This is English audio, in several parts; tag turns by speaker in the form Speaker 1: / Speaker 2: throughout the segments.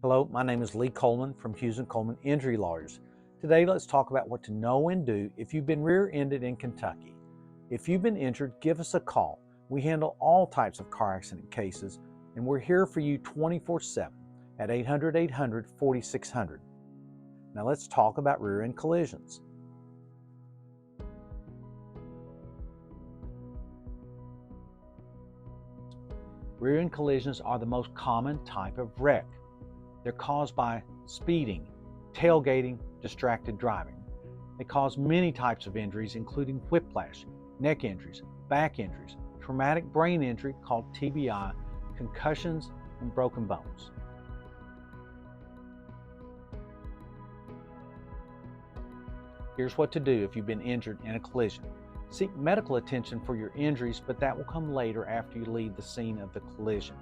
Speaker 1: Hello, my name is Lee Coleman from Hughes & Coleman Injury Lawyers. Today let's talk about what to know and do if you've been rear-ended in Kentucky. If you've been injured, give us a call. We handle all types of car accident cases and we're here for you 24/7 at 800-800-4600. Now let's talk about rear-end collisions. Rear-end collisions are the most common type of wreck. They're caused by speeding, tailgating, distracted driving. They cause many types of injuries, including whiplash, neck injuries, back injuries, traumatic brain injury called TBI, concussions, and broken bones. Here's what to do if you've been injured in a collision. Seek medical attention for your injuries, but that will come later after you leave the scene of the collision.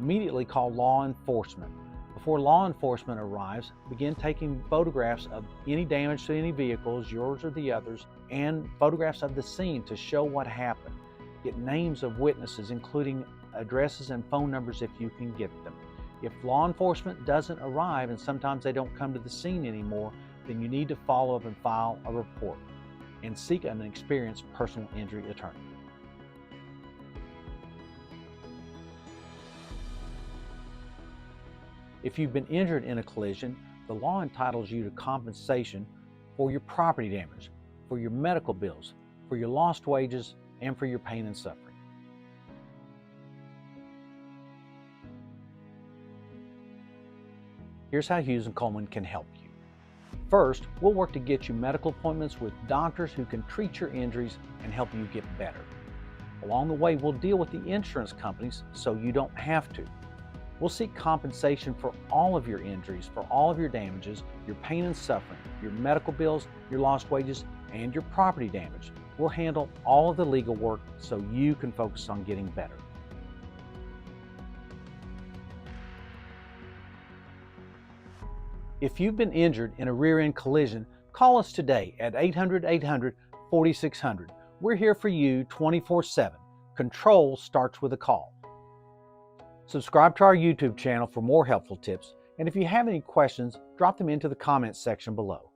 Speaker 1: Immediately call law enforcement. Before law enforcement arrives, begin taking photographs of any damage to any vehicles, yours or the others, and photographs of the scene to show what happened. Get names of witnesses, including addresses and phone numbers if you can get them. If law enforcement doesn't arrive, and sometimes they don't come to the scene anymore, then you need to follow up and file a report and seek an experienced personal injury attorney. If you've been injured in a collision, the law entitles you to compensation for your property damage, for your medical bills, for your lost wages, and for your pain and suffering. Here's how Hughes & Coleman can help you. First, we'll work to get you medical appointments with doctors who can treat your injuries and help you get better. Along the way, we'll deal with the insurance companies so you don't have to. We'll seek compensation for all of your injuries, for all of your damages, your pain and suffering, your medical bills, your lost wages, and your property damage. We'll handle all of the legal work so you can focus on getting better. If you've been injured in a rear-end collision, call us today at 800-800-4600. We're here for you 24/7. Control starts with a call. Subscribe to our YouTube channel for more helpful tips, and if you have any questions, drop them into the comments section below.